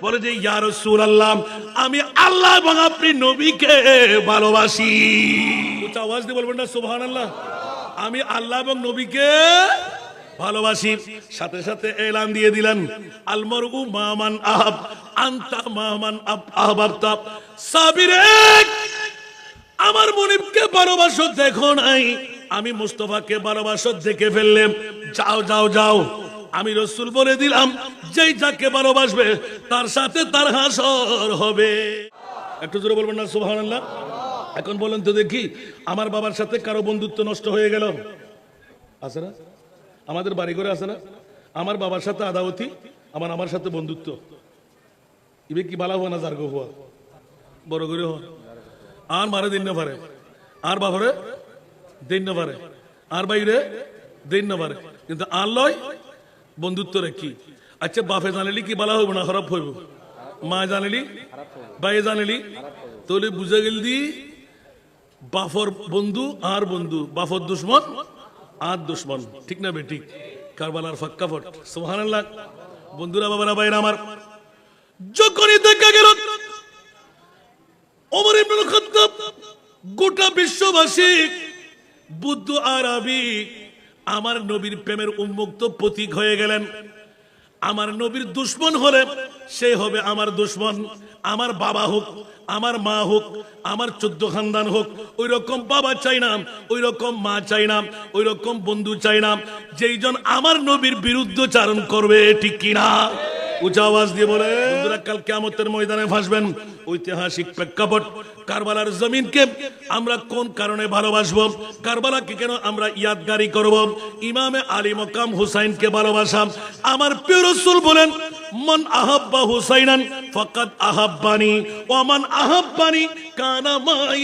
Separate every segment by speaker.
Speaker 1: বলে যে ইয়া রাসূলুল্লাহ আমি আল্লাহ এবং আপনি নবীকে ভালোবাসি। উচ্চ আওয়াজ দিয়ে বলবেন না সুবহানাল্লাহ। আমি আল্লাহ এবং নবীকে ভালোবাসি। সাথে সাথে এলান দিয়ে দিলেন আল মারউ মামান আহাব আনতা মামান আহবাবতা। সাবিরে আমার মুনিবকে ভালোবাসো দেখো নাই, আমি মুস্তাফাকে ভালোবাসো দেখে ফেললাম। যাও যাও যাও, আমি রাসূল বলে দিলাম যেই যাকে ভালোবাসবে তার সাথে তার হাসর হবে। একটু জোরে বলবেন না সুবহানাল্লাহ। এখন বলেন তো দেখি, আমার বাবার সাথে কারো বন্ধুত্ব নষ্ট হয়ে গেল আছে না? আমাদের বাড়ি ঘরে আছে না? আমার বাবার সাথে আদাওয়াতি, আমার সাথে বন্ধুত্ব, ইবে কি বালা হওয়া না জার্গ হওয়া বড় করে হওয়া। আর মারে দিন না পারে, আর বাবারে দিন না পারে, আর বাইরে দিন না পারে, কিন্তু আর লয় বন্ধুত্ব রেখি। আচ্ছা বাপে জানিলি কি বালা হইব না খারাপ হইব? মা জানিলি, ভাই জানিলি, তাহলে বুঝে গেল দি বাফর বন্ধু আর বন্ধু, বাফর দুশ্মন আর দুশ্মন। ঠিক না বে ঠিক? কারবালার ফাক্কাফট সুবহানাল্লাহ। বন্ধুরা বাবারা ভাইরা আমার, যখনই দেখা গেল ওমর ইবনুল খাত্তাব গোটা বিশ্ববাসী বুদ্ধ আরবি আমার নবীর প্রেমের উন্মুক্ত প্রতীক হয়ে গেলেন। আমার নবীর দুশ্মন হলে সে হবে আমার দুশ্মন। আমার বাবা হোক, আমার মা হোক, আমার 14 খানদান হোক, ওই রকম বাবা চাই না, ওই রকম মা চাই না, ওই রকম বন্ধু চাই না যেইজন আমার নবীর বিরুদ্ধচারণ করবে। ঠিক কিনা? উঁচা আওয়াজ দিয়ে বলে। বন্ধুরা কাল কিয়ামতের ময়দানে ভাসবেন। ঐতিহাসিক প্রেক্ষাপট, কারবালার জমিনকে আমরা কোন কারণে ভালোবাসবো, কারবালাকে কেন আমরা ইয়াদগারি করব, ইমামে আলী মকাম হুসাইনকে ভালোবাসা। আমার প্রিয় রাসূল বলেন মান আহাব্বা হুসাইনান ফাকাদ আহাব্বানি ওয়া মান আহাব্বানি কানা মাই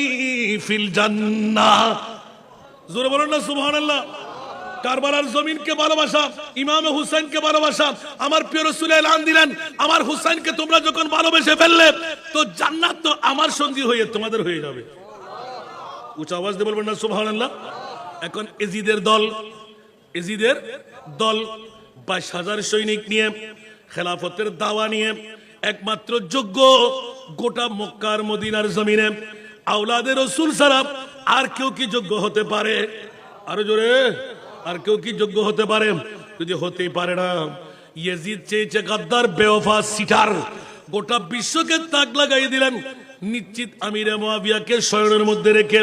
Speaker 1: ফিল জান্নাহ। জোরে বলেন না সুবহানাল্লাহ। কারবালার জমিনকে ভালোবাসা, ইমামে হুসাইনকে ভালোবাসা। আমার প্রিয় রাসূল এলান দিলেন আমার হুসাইনকে তোমরা যখন ভালোবেসে ফেললে তো জান্নাত তো আমার সঙ্গী হয়ে তোমাদের হয়ে যাবে। উচ্চ আওয়াজ দিয়ে বলবেন না সুবহানাল্লাহ। এখন এজিদের দল 22,000 সৈনিক নিয়ে খেলাফতের দাওয়া নিয়ে একমাত্র যোগ্য গোটা মক্কার মদিনার জমিনে আওলাদে রাসূল ছাড়া আর কেউ কি যোগ্য হতে পারে? আরো জোরে, আর কেউ কি যোগ্য হতে পারে? যদি হতেই পারে না, ইয়াজিদ চেয়েছে গাদ্দার, বেওফা, সিটার, গোটা বিশ্বকে তাক লাগাই দিলেন। নিশ্চিত আমিরে মুয়াবিয়াকে শরণের মধ্যে রেখে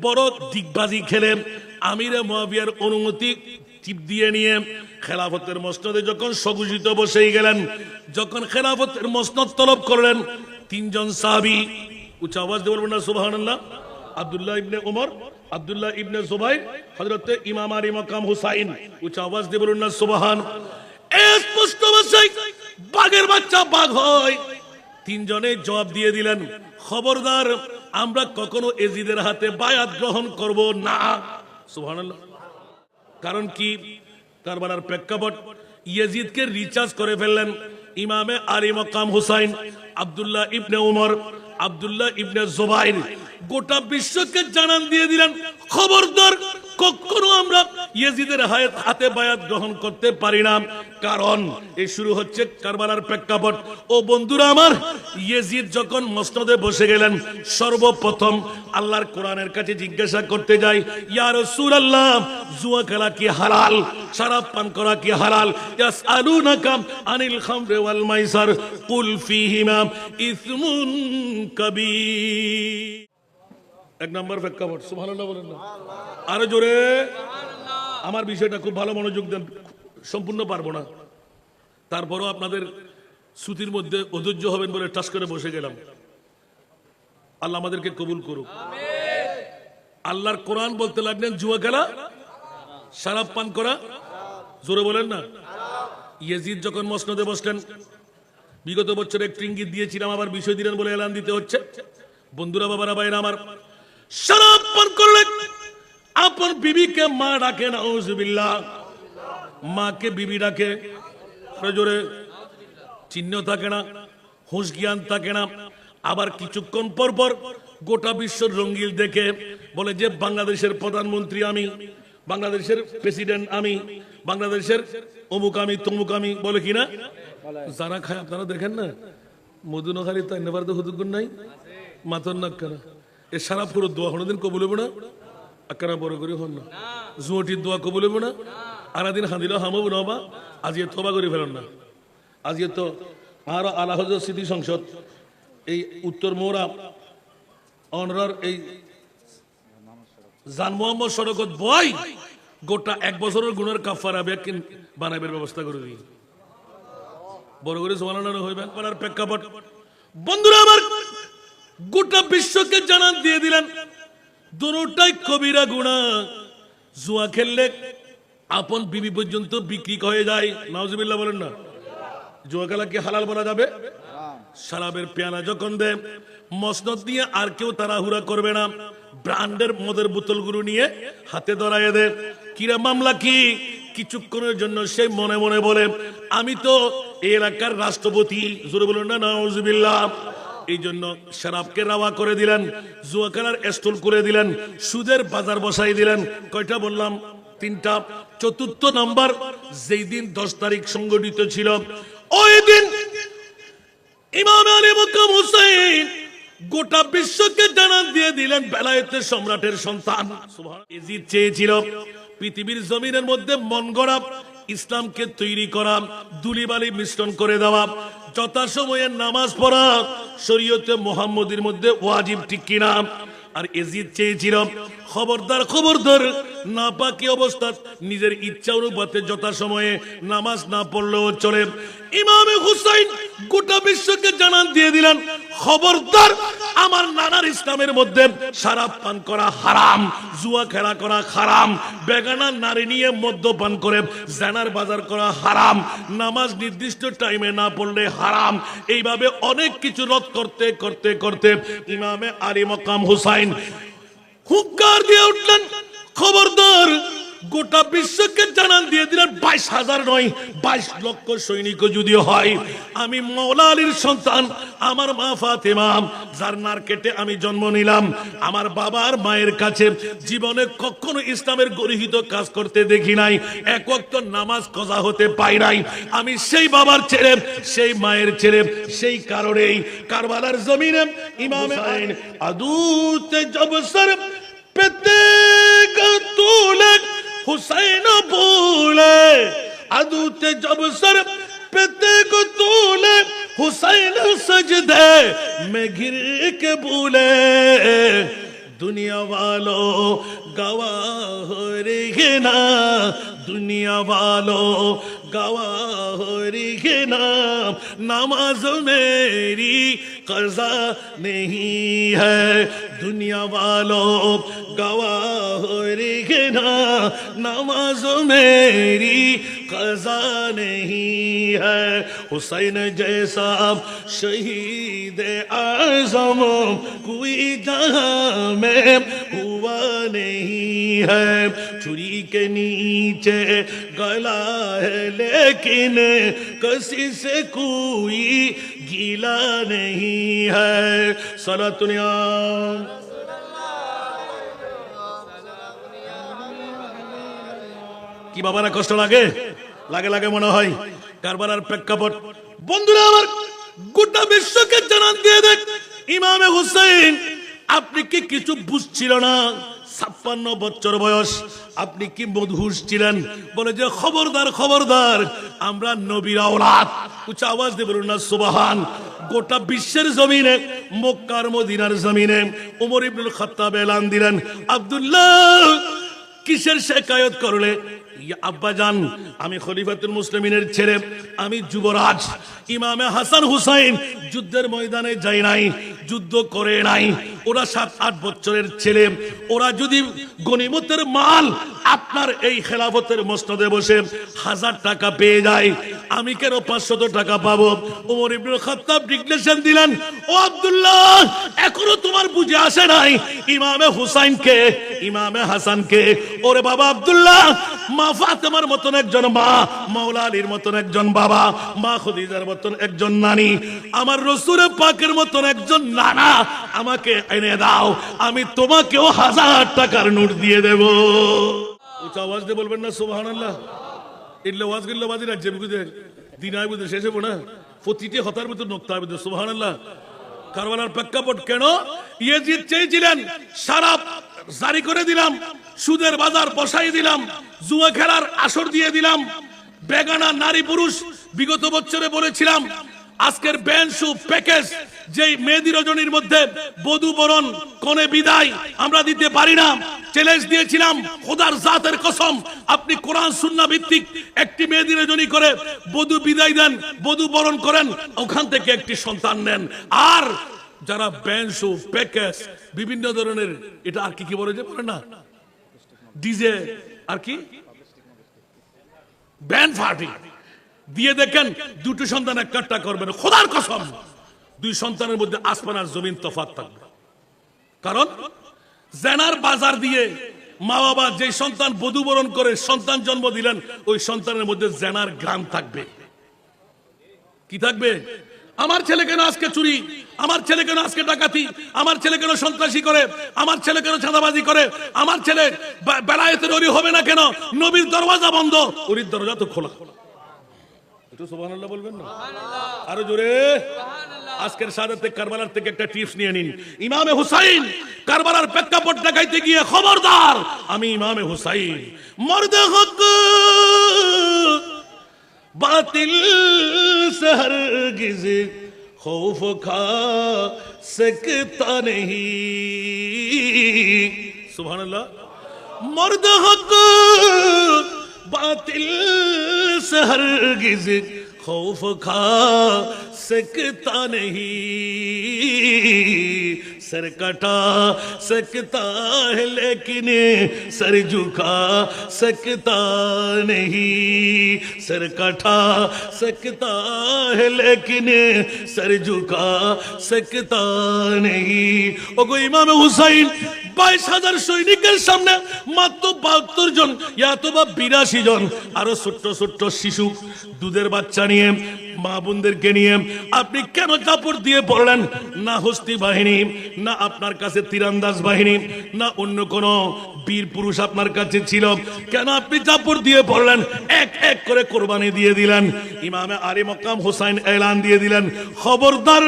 Speaker 1: বড় দিগবাজি খেলে আমিরে মুয়াবিয়ার অনুমতি টিপ দিয়ে নিয়ে খেলাফতের মসনদে যখন সগুজিত বসেই গেলেন, যখন খেলাফতের মসনদ তলব করলেন 3 জন সাহাবী, উচ্চ আওয়াজ দিয়ে বলবেন না সুবহানাল্লাহ। আব্দুল্লাহ ইবনে ওমর, আব্দুল্লাহ ইবনে জুবাইর, হযরত ইমাম আলী মাকাম হুসাইন। উচ্চ আওয়াজ দিয়ে বলুন না সুবহান। স্পষ্ট ভাষায় বাঘের বাচ্চা বাঘ হয়। 3 জনে জবাব দিয়ে দিলেন খবরদার আমরা কখনো এজিদের হাতে বায়াত গ্রহণ করব না। সুবহানাল্লাহ। কারণ কি? কারবালার প্রেক্ষাপট, ইয়াজিদকে রিচার্জ করে ফেললেন ইমামে আলী মাকাম হুসাইন, আব্দুল্লাহ ইবনে ওমর, আব্দুল্লাহ ইবনে জুবাইর। গোটা বিশ্বকে জানান দিয়ে দিলেন খবরদার কখনো আমরা ইয়াজিদের হাতে বায়াত গ্রহণ করতে পারি না। কারণ এই শুরু হচ্ছে কারবালার প্রেক্ষাপট। ও বন্ধুরা আমার, ইয়াজিদ যখন মসনদে বসে গেলেন, সর্বপ্রথম আল্লাহর কোরআনের কাছে জিজ্ঞাসা করতে যাই, ইয়া রাসূলুল্লাহ জুয়া খেলা কি হালাল, শরাব পান করা কি হালাল? ইয়াসআলুনাকা আনিল খামরি ওয়াল মাইসার কুল ফীহিমা ইসমুন কাবীর। 1 নম্বর প্রেক্ষাপট। সুবহানাল্লাহ বলেন না আরো জোরে। আমার বিষয়টা খুব ভালো মনোযোগ দেন, সম্পূর্ণ পারবো না, তারপরও আপনাদের শ্রুতির মধ্যে অধৈর্য হবেন বলে টাস করে বসে গেলাম। আল্লাহ আমাদেরকে কবুল করুক। আল্লাহর কোরআন বলতে লাগলেন জুয়া খেলা, শরাব পান করা, জোরে বলেন না। ইয়াজিদ যখন মসনদে বসলেন, বিগত বছর একটু ইঙ্গিত দিয়েছিলাম, আবার বিষয় দিলেন বলে এলান দিতে হচ্ছে। বন্ধুরা বাবারা ভাইরা আমার, শরাব পান করলে আপন বিবিকে মা ডাকে, নাউজুবিল্লাহ, মাকে বিবি ডাকে, জোরে, চিহ্ন থাকে না, হুঁশ জ্ঞান থাকে না। আবার কিছুক্ষণ পর পর গোটা বিশ্বর রঙ্গিল দেখে বলে যে বাংলাদেশের প্রধানমন্ত্রী আমি, বাংলাদেশের প্রেসিডেন্ট আমি, বাংলাদেশের অমুক আমি তমুক আমি, বলে কিনা? যারা খায় আপনারা দেখেন না, মধুনখারি তাই নেবার তো হুদুগুন নাই মাতন না কেন এ সারা পুরো দোয়া কোনোদিন কবুল হবো না আকারা বড় করে হন না জুয়টির দোয়া কবুল হবো না আরাদিন হাঁদিল হামবো না আজ এ থবা করে ফেলেন না আজ এ তো আর আলা হজরত স্মৃতি সংসদ এই উত্তর মোহরা অনরার এই জান মোহাম্মদ সড়কত বই গোটা 1 বছরের গুণের কাফারা ব্যাকিন বানাইবার ব্যবস্থা করে দিই বড় করে জমানানো হইবেন পারার প্রেক্ষাপট বন্ধুরা আমার গোটা বিশ্বকে জানান দিয়ে দিলেন দুটোটাই কবিরা গুনাহ জুয়া খেললে আপন বিবি পর্যন্ত বিক্রি হয়ে যায় নাউজুবিল্লাহ বলেন না জুয়া খেলা কি হালাল বলা যাবে শরাবের পেয়ালা যখন দেয় মসনদ দিয়ে আর কেউ তাড়াহুড়া করবে না ব্র্যান্ডের মদের বোতলগুলো নিয়ে হাতে ধরায় দেয় কিরা মামলা কি কিছুক্ষণের জন্য সে মনে মনে বলে আমি তো এই এলাকার রাষ্ট্রপতি জোরে বলুন না নাউজুবিল্লাহ এই জন্য শরাবকে রাওয়া করে দিলেন জুয়া খেলার স্টল করে দিলেন সুদের বাজার বসাই দিলেন কয়টা বললাম 3টা চতুর্থ নাম্বার যেই দিন 10 তারিখ সংগঠিত ছিল ওই দিন ইমাম আলী মাকাম হুসাইন গোটা বিশ্বকে জানান দিয়ে দিলেন বেলায়েতের সম্রাটের সন্তান সুবহানাল্লাহ ইয়াজিদ চেয়েছিল পৃথিবীর জমিনের মধ্যে মন গড়া ইসলামকে তৈরি করা দুলিবালি মিশ্রণ করে দেওয়া যথাসময়ে নামাজ পড়া শরীয়তে মুহাম্মদীর মধ্যে ওয়াজিব ঠিক কিনা আর ইয়াজিদ চেয়েছিল খবরদার নাপাকি অবস্থা নিজের ইচ্ছা অনুপাতে যথাসময়ে নামাজ না পড়লেও চলে ইমাম হুসাইন গোটা বিশ্বকে জানান দিয়ে দিলেন খবরদার আমার নানার ইসলামের মধ্যে শরাব পান করা হারাম জুয়া খেলা করা হারাম বেগানা নারী নিয়ে মদ্যপান করে জানার বাজার করা হারাম নামাজ নির্দিষ্ট টাইমে না পড়লে হারাম এইভাবে অনেক কিছু রদ করতে করতে করতে ইমামে আলী মাকাম হুসাইন হুঙ্কার দিয়ে উঠলেন খবরদার গোটা বিশ্বকে জানান দিয়ে দিলেন 22,000 নয় 22 লক্ষ সৈনিক যদিও হয় আমি মাওলা আলীর সন্তান আমার মা ফাতেমা যার নারকেটে আমি জন্ম নিলাম আমার বাবার মায়ের কাছে জীবনে কখনো ইসলামের গরিহিত কাজ করতে দেখি নাই এক ওয়াক্ত নামাজ কাজা হতে পাই নাই আমি সেই বাবার ছেলে সেই মায়ের ছেলে সেই কারণেই কারবালার জমিনে ইমাম হুসাইন আদুতে জব সর পেতে তুলে हुसैन बोले अदूते जब सर पेते को तूले हुसैन सजदे में गिर के बोले दुनिया वालों गवाह रहे ना दुनिया वालों गवाह रहे ना नमाज मेरी कज़ा नहीं है दुनिया वालों गवाह रहे ना नमाज मेरी कज़ा नहीं है हुसैन जैसा शहीद आज़म कोई जहां में हुआ नहीं है छुरी के नीचे गला है लेकिन किसी से कोई गीला नहीं है सलातुनिया কি বাবারা কষ্ট লাগে লাগে লাগে মনে হয় কারবালার প্রেক্ষাপট বন্ধুরা আমার গোটা বিশ্বকে জানান দিয়ে দেখ ইমামে হুসাইন আপনি কি কিছু বুঝছিল না 56 বছর বয়স আপনি কি মদহুশ ছিলেন বলে যে খবরদার আমরা নবীর আওলাদ উচ্চ আওয়াজ দিয়ে বলুন না সুবহান গোটা বিশ্বের জমিনে মক্কার মদিনার জমিনে ওমর ইবনুল খাত্তাব এলান দিলেন আব্দুল্লাহ কিসের শিকায়ত করলে আব্বা জান আমি খলিফাতুল মুসলিমিনের ছেলে আমি যুবরাজ ইমামে হাসান হুসাইন যুদ্ধের ময়দানে যায় নাই যুদ্ধ করে নাই ওরা 7-8 বছরের ছেলে ওরা যদি গনিমতের মাল আপনার এই খেলাফতের মসনদে বসে 1000 টাকা পেয়ে যায় আমি কেন 500 টাকা পাবো ওমর ইবনে খাত্তাব ডিক্লেরেশন দিলেন ও আব্দুল্লাহ এখনো তোমার বুঝে আসে নাই ইমামে হুসাইনকে ইমামে হাসানকে ওরে বাবা আব্দুল্লাহ মা ফাতেমার মতন একজন মা মাওলা আলীর মতন একজন বাবা মা খদিজার মতন একজন নানি আমার রাসূল পাকের মতন একজন নানা আমাকে এনে দাও আমি তোমাকেও 1000 টাকার নোট দিয়ে দেব উচ্চ আওয়াজ দিয়ে বলবেন না সুবহানাল্লাহ ইল্লা ওয়াজ গিল্লা বাজি রাখছে বুঝে দিন আই বুঝে শেষে না প্রতিটি হতার ভিতর নোক্তা হবে, সুবহানাল্লাহ। কারবালার প্রেক্ষাপট কেন? ইয়েজিদ চেয়েছিলেন সারা জারি করে দিলাম, সুদের বাজার বসাই দিলাম, জুয়া খেলার আসর দিয়ে দিলাম, বেগানা নারী পুরুষ। বিগত বছরে বলেছিলাম আজকের ব্যান্ড শু প্যাকেজ যেই মেহেদি রজনীর মধ্যে বধূ বরণ কনে বিদায় আমরা দিতে পারি না, চ্যালেঞ্জ দিয়েছিলাম খোদার জাতের কসম আপনি কোরআন সুন্নাহ ভিত্তিক একটি মেহেদি রজনী করে বধূ বিদায় দেন, বধূ বরণ করেন, ওখান থেকে একটি সন্তান নেন। আর যারা ব্যান্ড শু প্যাকেজ বিভিন্ন ধরনের, এটা আর কি কি বলে যে বলে না, ডিজে আর কি ব্যান্ড পার্টি দিয়ে দেখেন দুটো সন্তান একটা করবেন, খোদার কসম দুই সন্তানের মধ্যে আসমান আর জমিন তফাৎ থাকবে। কারণ জেনার বাজার দিয়ে মা বাবা যে সন্তান বধূবরণ করে সন্তান জন্ম দিলেন, ওই সন্তানের মধ্যে জেনার গ্রাম থাকবে। কি থাকবে? আমার ছেলে কেন আজকে চুরি, আমার ছেলে কেন আজকে ডাকাতি, আমার ছেলে কেন সন্ত্রাসী করে, আমার ছেলে কেন চাঁদাবাজি করে, আমার ছেলে বেলায়েতের ওলি হবে না কেন, নবীর দরওয়াজা বন্ধ, ওলির দরজা তো খোলা। একটু সুবহানাল্লাহ বলবেন না? আরো জোরে। আজকের শাহাদাতে কারবালার থেকে একটা টিপস নিয়ে নিন। ইমামে হুসাইন কারবালার প্রেক্ষাপট দেখাইতে গিয়ে খবরদার, আমি ইমামে হুসাইন মর্দে হক বাতিল से हरगिज़ खौफ खा सकता नहीं। सुभान अल्लाह। मर्द हक बातिल से हरगिज़ खौफ खा सकता नहीं। सर कटा सकता है लेकिन सर झुका सकता नहीं। सर कटा सकता है लेकिन सर झुका सकता नहीं। ওগো ইমামে হুসাইন 22,000 সৈনিকের সামনে মাত্র 72 জন অথবা 82 জন আরো ছোট্ট ছোট্ট শিশু দুধের বাচ্চা নিয়ে মা বোনদেরকে নিয়ে আপনি কেন চাপড় দিয়ে পড়লেন? না হস্তি বাহিনী, না আপনার কাছে তীরন্দাজ বাহিনী, না অন্য কোন বীর পুরুষ আপনার কাছে ছিল, কেন আপনি চাপড় দিয়ে পড়লেন? এক এক করে কোরবানি দিয়ে দিলেন। ইমামে আলী মকাম হুসাইন এলান দিয়ে দিলেন, খবরদার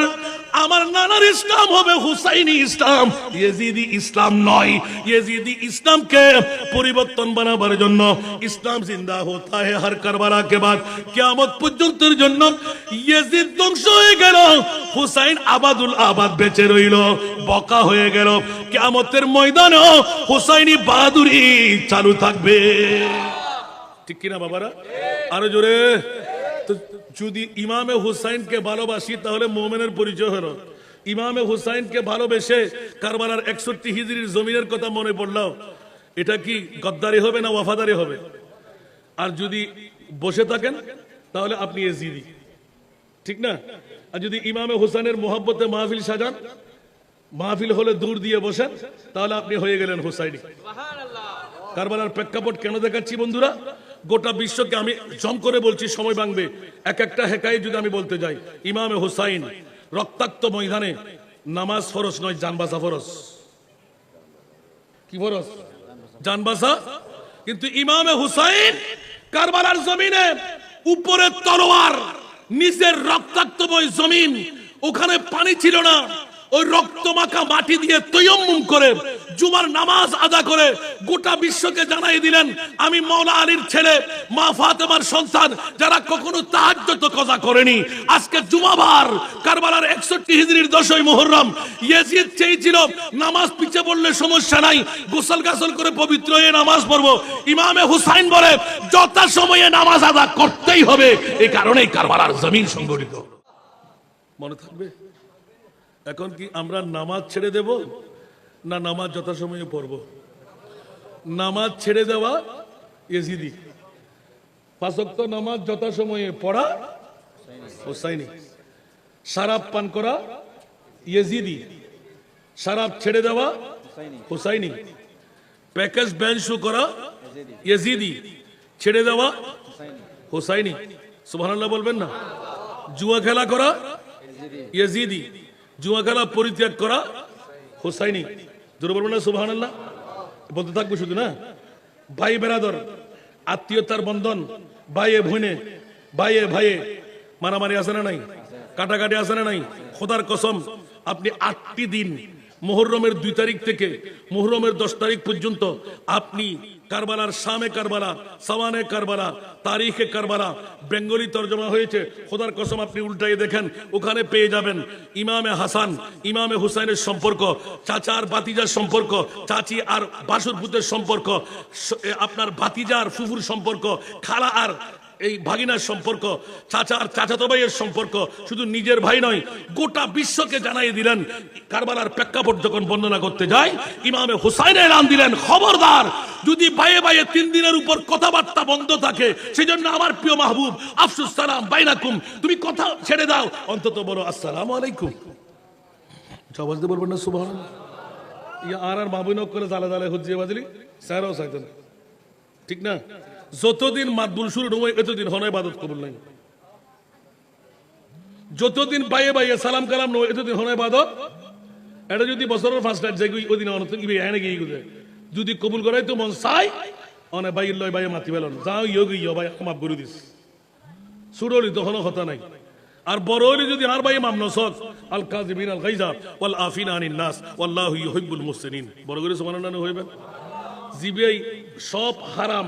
Speaker 1: আমার নানার ইসলাম হবে হুসাইনি ইসলাম, ইয়েজিদি ইসলাম নয়। ইয়েজিদি ইসলামকে পরিবর্তন বানাবার জন্য ইসলাম জিন্দা হতা है हर কারবালা के बाद। কিয়ামত পর্যন্তের জন্য ইয়েজিদ ধ্বংস হয়ে গেল, হুসাইন আবাদুল আবাদ বেঁচে রইল, বকা হয়ে গেল। কিয়ামতের ময়দানে হুসাইনি বাহাদুরি চালু থাকবে। ঠিক কিনা বাবারা? আরো জোরে। তো যদি ইমামে হুসাইনকে ভালোবাসি তাহলে মুমিনের পরিচয় হলো। ইমামে হুসাইনকে ভালোবেসে কারবালার 61 হিজরির জমিনের কথা মনে পড়লো, এটা কি গদ্দারি হবে না ওয়াফাদারি হবে? আর যদি বসে থাকেন তাহলে আপনি এজিদি, ঠিক না? আর যদি ইমামে হুসাইনের মোহাব্বতে মাহফিল সাজান, মাহফিল হলে দূর দিয়ে বসেন, তাহলে আপনি হয়ে গেলেন হুসাইনি। কারবালার প্রেক্ষাপট কেন দেখাচ্ছি বন্ধুরা? গোটা বিশ্বকে আমি জম করে বলছি, সময় ভাঙবে। এক একটা হেকায়ে যদি আমি বলতে যাই, ইমামে হুসাইন রক্তাক্ত ময়দানে নামাজ ফরজ নয়, জান বাঁচা ফরজ। কি ফরজ? জান বাঁচা। কিন্তু ইমামে হুসাইন কারবালার জমিনে উপরে তলোয়ার, নিচের রক্তাক্তময় জমিন, ওখানে পানি ছিল না, ওই রক্ত মাখা মাটি দিয়ে তৈয়ম্মুম করে জুমার নামাজ আদা করে গোটা বিশ্বকে জানাই দিলেন, আমি মাওলা আলীর ছেলে, মা ফাতেমার সন্তান, যারা কখনো তাহাজ্জুদ কজা করেনি, আজকে জুমাবার কারবালার 61 হিজরির 10ই মুহররম ইয়েজিদ চেয়েছিল নামাজ পিছে পড়লে সমস্যা নাই, গোসল গাসল করে পবিত্র হয়ে নামাজ পড়বো। ইমামে হুসাইন বলে যথা সময়ে নামাজ আদা করতেই হবে, এই কারণেই কারবালার জমিন সংগঠিত। মনে থাকবে? এখন কি আমরা নামাজ ছেড়ে দেব না নামাজ যথাসময়ে পড়ব? নামাজ ছেড়ে দেওয়া ইয়েজিদি, 5 ওয়াক্ত নামাজ যথাসময়ে পড়া হুসাইনি। শরাব পান করা ইয়েজিদি, শরাব ছেড়ে দেওয়া হুসাইনি। প্যাকেজ ব্যান শু করা ইয়েজিদি, ছেড়ে দেওয়া হুসাইনি। সুবহানাল্লাহ বলবেন না? জুয়া খেলা করা ইয়েজিদি, জুয়া খেলা পরিত্যাগ করা হুসাইনি। জোরে বলবেন না সুবহানাল্লাহ? বলতে থাকবো শুধু না? ভাই বেরাদর, আত্মীয়তার বন্ধন, ভাইয়ে ভুনে, ভাইয়ে ভাইয়ে মারামারি আছে না নাই? কাটাকাটি আছে না নাই? খোদার কসম, আপনি 8টি দিন মুহররমের 2 তারিখ থেকে মুহররমের 10 তারিখ পর্যন্ত আপনি কারবালার শামে কারবালা, সাওয়ানে কারবালা, তারিখে কারবালা, বেঙ্গলি তর্জমা হয়েছে, খোদার কসম আপনি উল্টাই দেখেন, ওখানে পেয়ে যাবেন ইমামে হাসান ইমামে হুসাইনের সম্পর্ক, চাচা আর ভাতিজার সম্পর্ক, চাচি আর বাসুর পুতের সম্পর্ক, আপনার ভাতিজা আর ফুফুর সম্পর্ক, খালা আর এই ভাগিনার সম্পর্ক, চাচা আর চাচাতো ভাইয়ের সম্পর্ক, শুধু নিজের ভাই নয় গোটা বিশ্বকে জানাই দিলেন। কারবালার প্রেক্ষাপট যখন বর্ণনা করতে যায়, ইমামে হুসাইন এলান দিলেন, খবরদার যদি বাইয়ে বাইয়ে 3 দিনের উপর কথাবার্তা বন্ধ থাকে, সেজন্য আমার প্রিয় মাহবুব আফসুস সালাম বাইনাকুম, তুমি কথা ছেড়ে দাও, অন্তত বড় আসসালামু আলাইকুম। জবাব দিয়ে বলবেন না সুবহানাল্লাহ? ইয়া আর মাহবুব করে জালে জালে হুজিয়ে বাজলি স্যারও চাইতেন, ঠিক না? যতদিন মাদবুল শুরু নয় এতদিন হন ইবাদত কবুল নাই, যতদিন বাইয়ে বাইয়ে সালাম কালাম নয় এতদিন হন ইবাদত। এটা যদি বছরের ফার্স্ট টাইম যাই ওই দিন অনত কি এনে গিয়ে গুজে যদি কবুল করাই তো মন চাই অনে বাইর লয় বাইয়ে মাতি পেল যাও ইয়ে ভাই মাপ করে দিস, সুরলি তখনও কথা নাই। আর বড় হইলে যদি আর ভাই মাম নসক আল কাযিমিন আল গায়জা ওয়াল আফিনা আনিন নাস ওয়াল্লাহু ইউহিব্বুল মুহসিনিন, বড় করে সুবহানাল্লাহ হইবে। জিবে সব হারাম